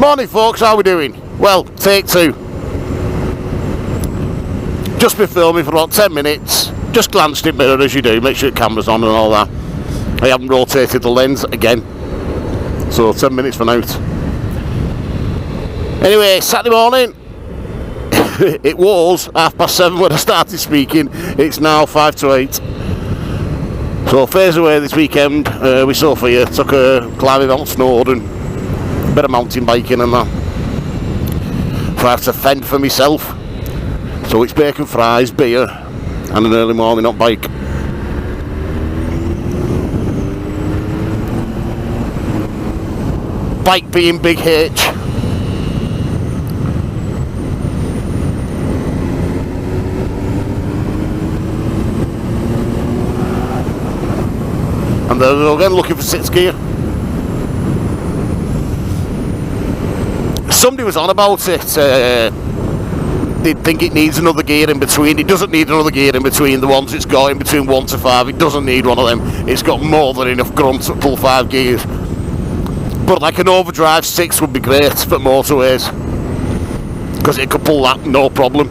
Morning folks, how we doing? Well, take two. Just been filming for about 10 minutes. Just glanced at mirror as you do, make sure the camera's on and all that. I haven't rotated the lens again. So 10 minutes for out. Anyway, Saturday morning. It was 7:30 when I started speaking. It's now 7:55. So Faye's away this weekend. We saw Faye, took her climbing Mount Snowdon. A bit of mountain biking and that. So I have to fend for myself. So it's bacon fries, beer and an early morning hot bike. Bike being Big H. And they're again looking for 6 gear. Somebody was on about it. They think it needs another gear in between. It doesn't need another gear in between the ones it's got in between 1 to 5. It doesn't need one of them. It's got more than enough grunt to pull 5 gears. But like an overdrive 6 would be great for motorways, because it could pull that no problem.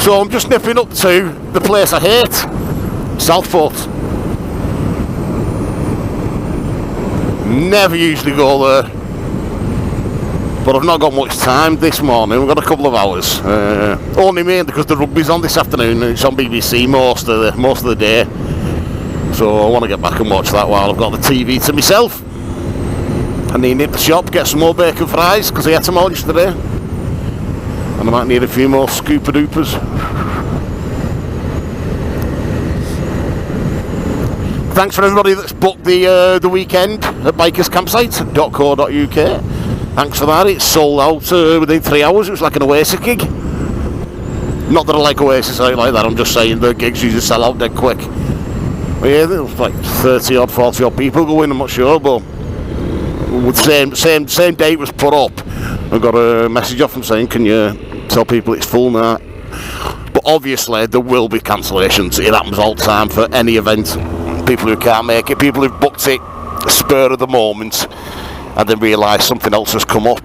So I'm just nipping up to the place I hate, Southport. Never usually go there, but I've not got much time this morning. We've got a couple of hours. Only mainly because the rugby's on this afternoon and it's on BBC most of the day. So I want to get back and watch that while I've got the TV to myself. I need to nip the shop, get some more bacon fries because I ate them all yesterday. And I might need a few more scooper doopers. Thanks for everybody that's booked the weekend at bikerscampsite.co.uk. Thanks for that. It's sold out within 3 hours. It was like an Oasis gig. Not that I like Oasis out like that, I'm just saying the gigs usually sell out dead quick. But yeah, there was like 30 odd, 40 odd people going, I'm not sure, but with same date was put up. I got a message off them saying, can you tell people it's full now? But obviously there will be cancellations. It happens all the time for any event. People who can't make it, people who've booked it spur of the moment and then realise something else has come up.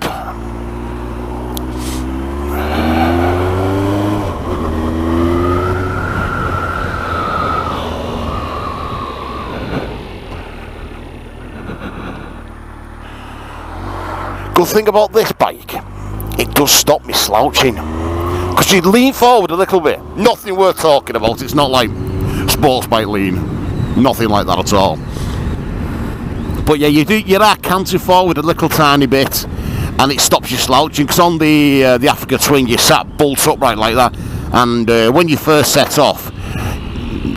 Good thing about this bike, it does stop me slouching, because you lean forward a little bit. Nothing worth talking about. It's not like sports bike lean. Nothing like that at all. But yeah, you are canting forward a little tiny bit and it stops you slouching, because on the Africa Twin you sat bolt upright like that, and when you first set off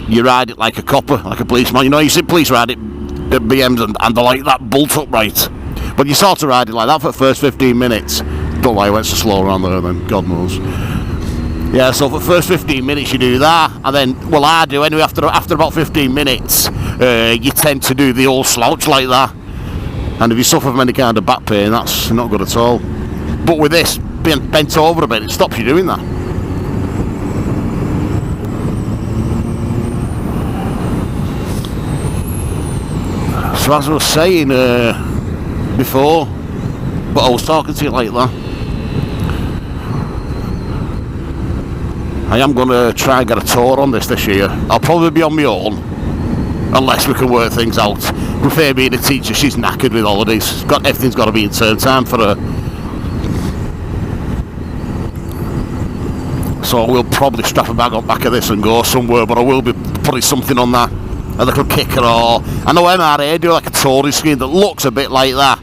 you ride it like a copper, like a policeman. You know, you see police ride it, the BMs and they're like that bolt upright, but you sort of ride it like that for the first 15 minutes. Don't know why I went so slow around there then, God knows. Yeah, so for the first 15 minutes you do that, and then, well, I do anyway, after about 15 minutes, you tend to do the old slouch like that. And if you suffer from any kind of back pain, that's not good at all. But with this, being bent over a bit, it stops you doing that. So as I was saying before, but I was talking to you like that, I am going to try and get a tour on this year. I'll probably be on my own, unless we can work things out. With Faye being a teacher, she's knackered with holidays. Everything's got to be in term time for her. So I will probably strap a bag on back of this and go somewhere, but I will be putting something on that. A little kicker, or I know MRA do like a touring scheme that looks a bit like that.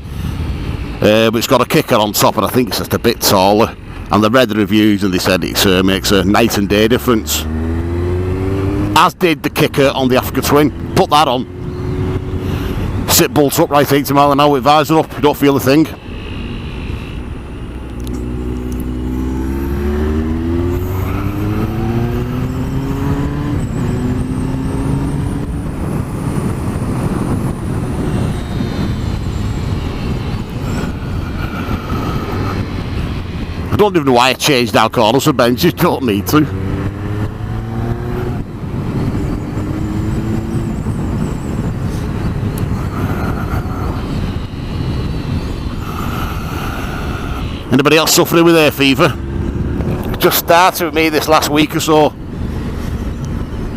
But it's got a kicker on top, and I think it's just a bit taller. And they read the reviews and they said it makes a night and day difference. As did the kicker on the Africa Twin. Put that on. Sit bolt upright 80 mile an hour with visor up, you don't feel a thing. I don't even know why I changed down corners for benches, don't need to. Anybody else suffering with hay fever? It just started with me this last week or so.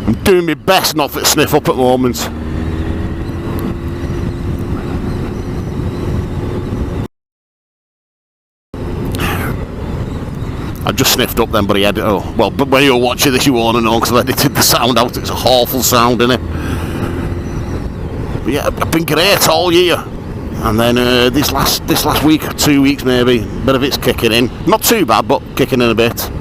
I'm doing my best not to sniff up at the moment. I just sniffed up then, but he edited. Oh, well, but when you're watching this, you won't know because I edited the sound out. It's a awful sound, innit? But yeah, I've been great all year, and then this last week, 2 weeks maybe, a bit of it's kicking in. Not too bad, but kicking in a bit.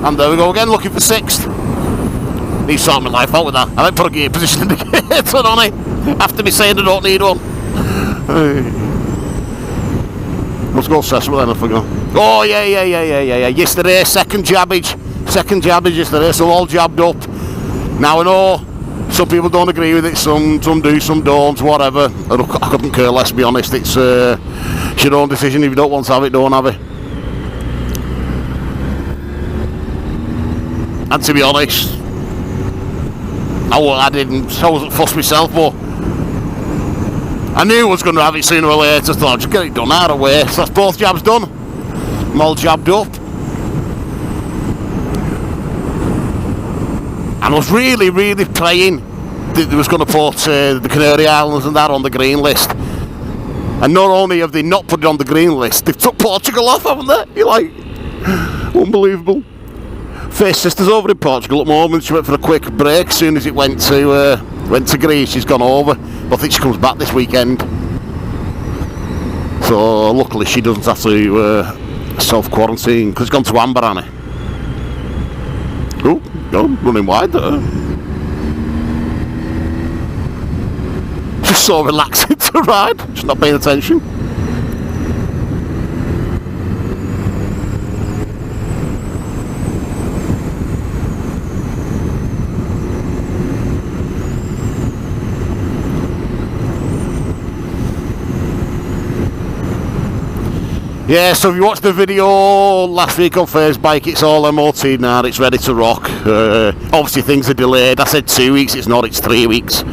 And there we go again, looking for 6th. Need to sort my life out with that. I might put a gear position indicator on it after me saying I don't need one. Let's go assessment then, I forgot. Oh, yeah. Yesterday, second jabbage yesterday, so all jabbed up. Now I know some people don't agree with it, some do, some don't, whatever. I couldn't care less, to be honest. It's your own decision. If you don't want to have it, don't have it. And to be honest, I wasn't fussed myself, but I knew I was going to have it sooner or later. I thought I'd just get it done out of the way. So that's both jabs done. I'm all jabbed up. And I was really praying that they was going to put the Canary Islands and that on the green list. And not only have they not put it on the green list, they've took Portugal off, haven't they? You're like, unbelievable. Faye's sister's over in Portugal at the moment. She went for a quick break as soon as it went to Greece. She's gone over, but I think she comes back this weekend. So luckily she doesn't have to self-quarantine because it's gone to Amber, hasn't it? Oh, running wide there. Just so relaxing to ride, just not paying attention. Yeah, so if you watched the video last week on Faye's bike, it's all MOT now, it's ready to rock. Obviously things are delayed. I said 2 weeks, it's not, it's 3 weeks.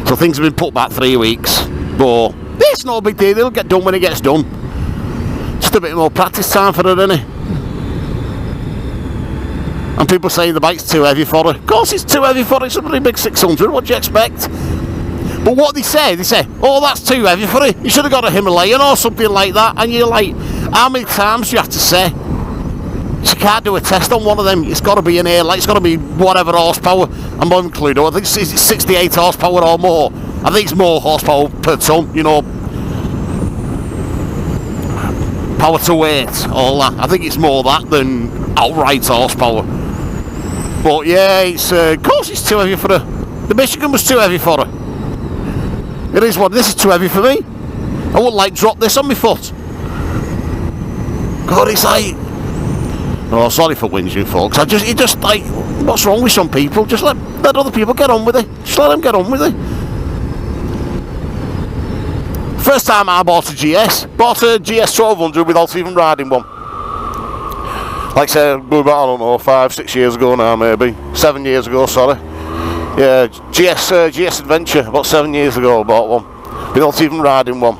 So things have been put back 3 weeks. But it's no big deal, it'll get done when it gets done. Just a bit more practice time for her, isn't it? And people say the bike's too heavy for her. Of course it's too heavy for her, it's a pretty big 600, what do you expect? But what they say, oh, that's too heavy for it. You should have got a Himalayan or something like that. And you're like, how many times do you have to say? She can't do a test on one of them. It's got to be an air, like it's got to be whatever horsepower. I'm not even clued. I think it's 68 horsepower or more. I think it's more horsepower per ton, you know. Power to weight, all that. I think it's more that than outright horsepower. But yeah, it's of course it's too heavy for her. The Michigan was too heavy for her. It is what, this is too heavy for me. I wouldn't like drop this on my foot. God, it's like, oh, sorry for whinging, folks. You just like, what's wrong with some people? Just let other people get on with it. Just let them get on with it. First time I bought a GS. Bought a GS 1200 without even riding one. Like I said, about, I don't know, 5-6 years ago now, maybe 7 years ago, sorry. Yeah, GS Adventure, about 7 years ago I bought one, without even riding one.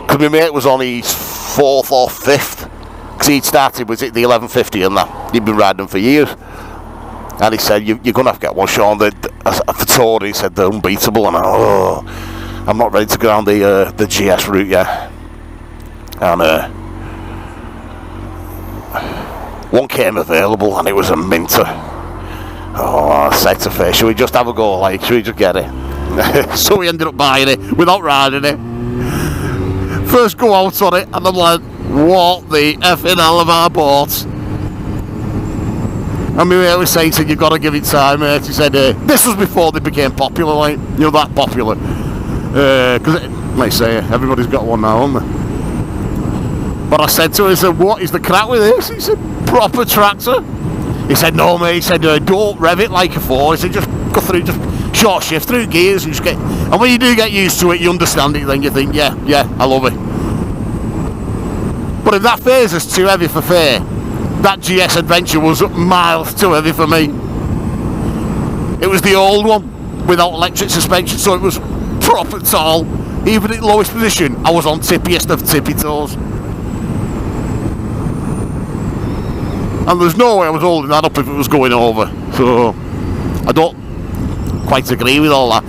Because my mate was on his 4th or 5th, because he'd started with it, the 1150 and that. He'd been riding them for years. And he said, you're going to have to get one, Shaun. For Tour, he said, they're unbeatable. And I'm not ready to go down the GS route yet. And one came available, and it was a minter. Oh, I said to Faye, should we just have a go, like, should we just get it? So we ended up buying it, without riding it. First go out on it, and I'm like, what the effing hell have I bought? And my mate was saying, you've got to give it time, mate. He said, this was before they became popular, like, you know, that popular. Because, like I say, everybody's got one now, haven't they? But I said to him, I said, what is the crack with this? He said, proper tractor. He said, no, mate. He said, don't rev it like a 4. He said, just go through, just short shift through gears and just get. And when you do get used to it, you understand it. Then you think, yeah, I love it. But if that phaser's too heavy for Faye, that GS Adventure was miles too heavy for me. It was the old one without electric suspension, so it was proper tall. Even at lowest position, I was on tippiest of tippy toes. And there's no way I was holding that up if it was going over. So I don't quite agree with all that.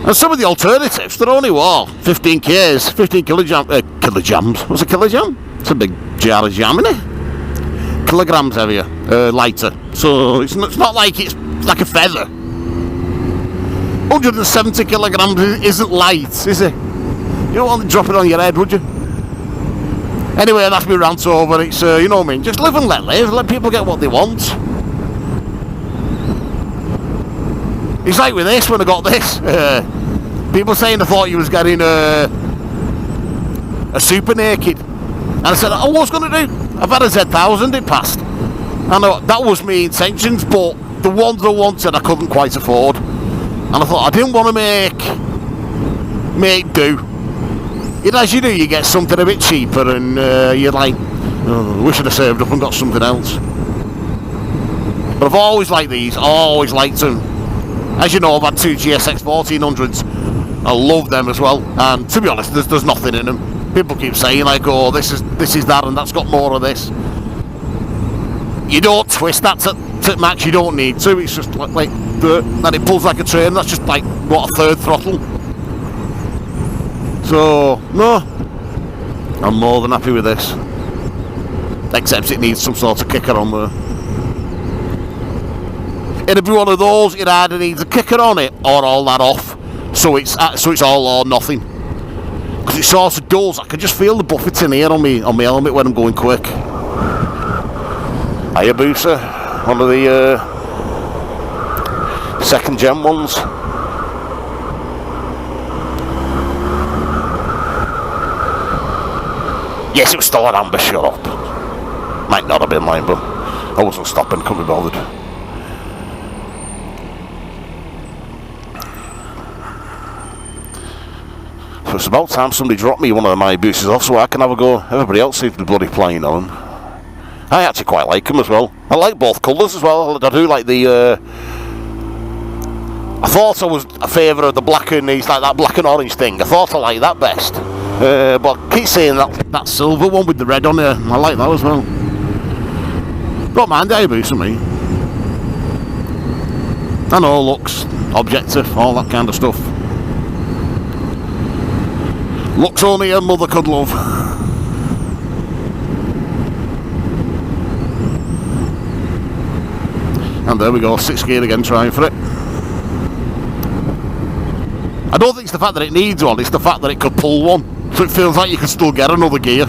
And some of the alternatives, they're only what? 15 Ks, 15 kilograms. What's a kilogram? It's a big jar of jam, isn't it? Kilograms heavier, lighter. So it's not like it's like a feather. 170 kilograms isn't light, is it? You don't want to drop it on your head, would you? Anyway, that's me rant over. It's, you know what I mean? Just live and let live. Let people get what they want. It's like with this, when I got this. People saying I thought you was getting a super naked. And I said, oh, what's going to do? I've had a Z1000, it passed. And that was my intentions, but the ones I wanted I couldn't quite afford. And I thought I didn't want to make do. You know, as you do, you get something a bit cheaper and you're like, oh, I wish I'd have saved up and got something else. But I've always liked these, always liked them. As you know, I've had two GSX 1400s. I love them as well. And to be honest, there's nothing in them. People keep saying like, oh, this is that and that's got more of this. You don't twist that to max, you don't need to. It's just like that it pulls like a train. That's just like, what, a third throttle. So, no, I'm more than happy with this. Except it needs some sort of kicker on there. It'd be one of those, it either needs a kicker on it or all that off. So it's all or nothing. Because it sort of does, I can just feel the buffeting here on my helmet when I'm going quick. Hayabusa, one of the second gen ones. Yes, it was still an amber, shut up. Might not have been mine, but I wasn't stopping, couldn't be bothered. So it's about time somebody dropped me one of my boosters off so I can have a go. Everybody else seems to be bloody playing on them. I actually quite like them as well. I like both colours as well. I do like the... I thought I was a favour of the black and these, like that black and orange thing. I thought I liked that best. But I keep saying that silver one with the red on there. I like that as well. Don't mind the Hayabusa, me. I know, looks, objective, all that kind of stuff. Looks only a mother could love. And there we go, 6th gear again, trying for it. I don't think it's the fact that it needs one, it's the fact that it could pull one. So it feels like you can still get another gear.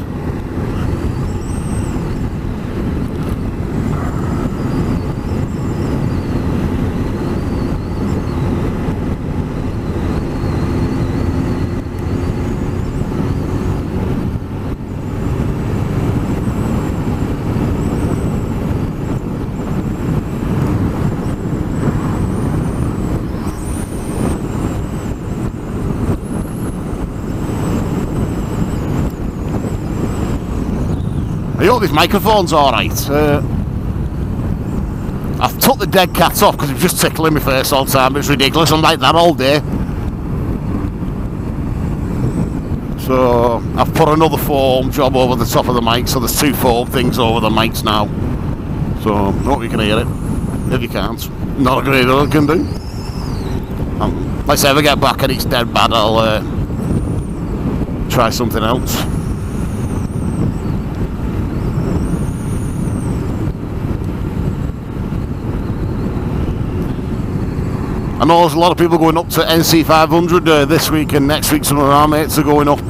I hope this microphone's alright. I've took the dead cat off because it was just tickling my face all the time. It's ridiculous, I'm like that all day. So I've put another foam job over the top of the mic, so there's 2 foam things over the mics now. So I hope you can hear it. If you can't, not a great deal I can do. If I ever get back and it's dead bad, I'll try something else. I know there's a lot of people going up to NC500 this week, and next week some of our mates are going up.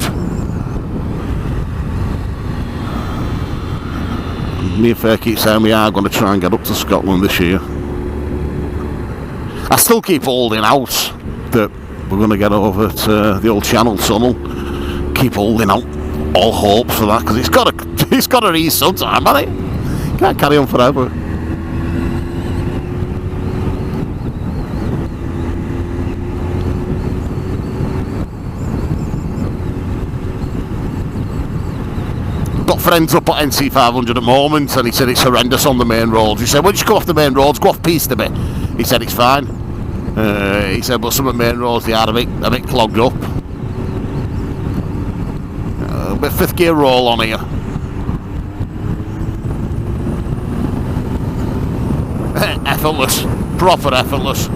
Me and Faye keep saying we are going to try and get up to Scotland this year. I still keep holding out that we're going to get over to the old Channel Tunnel. Keep holding out all hopes for that, because it's got to ease sometime, hasn't it? Can't carry on forever. got friends up at NC500 at the moment, and he said it's horrendous on the main roads. He said, when you go off the main roads, go off piste a bit. He said it's fine. He said, but some of the main roads, they are a bit clogged up. A bit fifth gear roll on here. Effortless, proper effortless.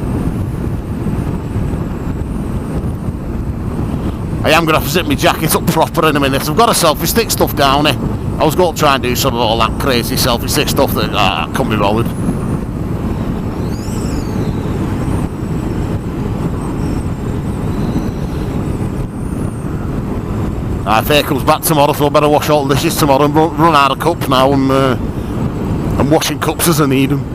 I am going to have to zip my jacket up proper in a minute. I've got a selfie stick stuff down here. I was going to try and do some of all that crazy selfie stick stuff that I couldn't be bothered. Faye comes back tomorrow, so I better wash all the dishes tomorrow and run out of cups now. I'm washing cups as I need them.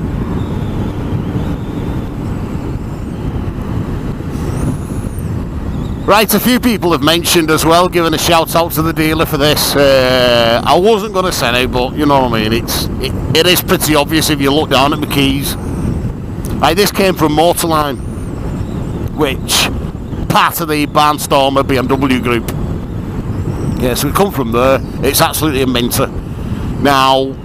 Right, a few people have mentioned as well, giving a shout out to the dealer for this. I wasn't going to say it, but you know what I mean, it is pretty obvious if you look down at my keys. Right, this came from Motorline, which part of the Barnstormer BMW group. Yeah, so it come from there. It's absolutely a minter. Now,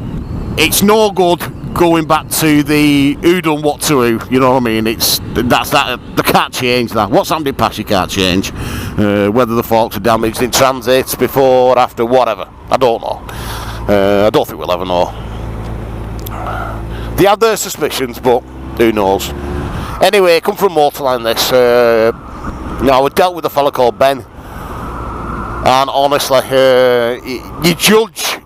it's no good going back to the who done what to who, you know what I mean? They can't change that. What's happened in past you can't change. Whether the forks are damaged in transit, before, after, whatever. I don't know. I don't think we'll ever know. They have their suspicions, but who knows? Anyway, come from Motorline this. Now, I dealt with a fella called Ben, and honestly, you judge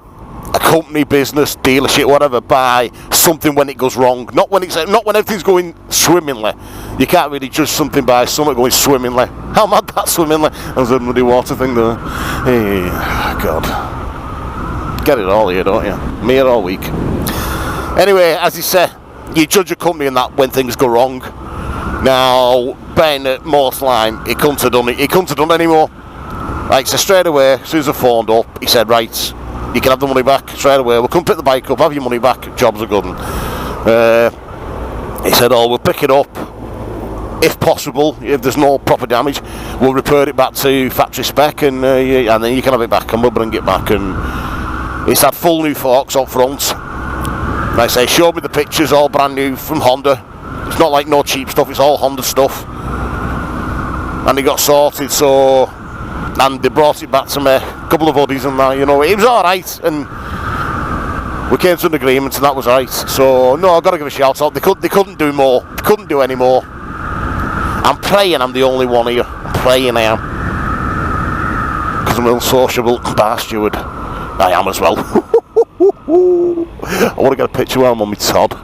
a company, business, dealership, whatever, by something when it goes wrong. Not when everything's going swimmingly. You can't really judge something by something going swimmingly. How mad that swimmingly? There's a muddy water thing there. Hey, God. Get it all here, don't you? Me here all week. Anyway, as you say, you judge a company in that when things go wrong. Now, Ben at Motorline, he couldn't have done it. He couldn't have done anymore. Like, so straight away, as soon as I phoned up, he said, right, you can have the money back straight away. We'll come pick the bike up, have your money back, job's a good one. He said, we'll pick it up, if possible, if there's no proper damage, we'll repair it back to factory spec, and then you can have it back, and we'll bring it back. And it's had full new forks up front. Like I say, showed me the pictures, all brand new from Honda. It's not like no cheap stuff, it's all Honda stuff. And it got sorted, so... And they brought it back to me, a couple of hoodies and that, you know, it was alright, and we came to an agreement and that was right. So, no, I've got to give a shout out, they couldn't do more, they couldn't do any more. I'm praying I'm the only one here, I'm praying I am. Because I'm an unsociable bar steward, I am as well. I want to get a picture while I'm on my Todd.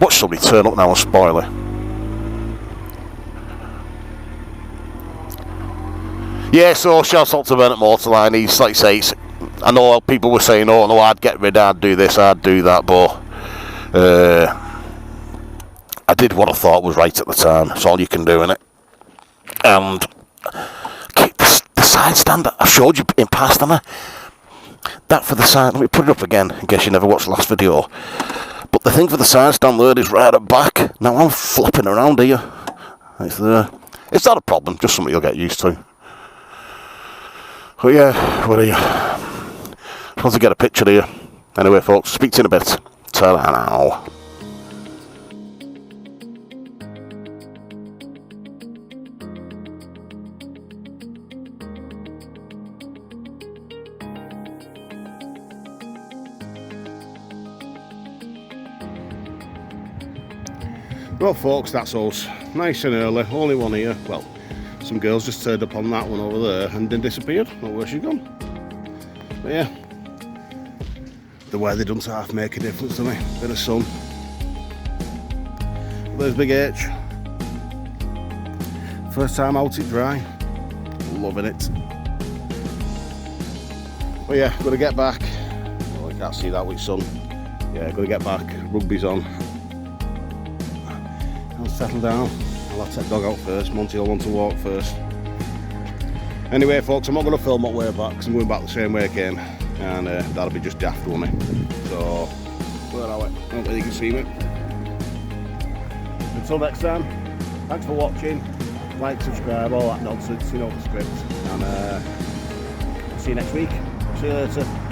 Watch somebody turn up now and spoil it. Yeah, so shout out to Ben at Motorline. He's like I say, I know people were saying, oh no, I'd get rid, I'd do this, I'd do that, but I did what I thought was right at the time. That's all you can do, innit? And the side stand I showed you in past, haven't I? That for the side, let me put it up again in case you never watched the last video. But the thing for the side stand there is right at the back. Now I'm flopping around here. It's there. It's not a problem, just something you'll get used to. But yeah, what are you? Supposed to get a picture here. Anyway, folks, speak to you in a bit. Ta-ra now. Well, folks, that's us. Nice and early, only one here. Well, some girls just turned up on that one over there and then disappeared. Not where she's gone. But yeah, the weather doesn't half make a difference to me. Bit of sun. There's Big H. First time out it dry. Loving it. But yeah, gonna get back. Oh, I can't see that with sun. Yeah, gonna get back. Rugby's on. I'll settle down. I'll have to take dog out first. Monty will want to walk first. Anyway, folks, I'm not going to film my way back because I'm going back the same way I came, and that'll be just daft for me. So, where are we? I don't think you can see me. Until next time, thanks for watching. Like, subscribe, all that nonsense, you know the script. And see you next week. See you later.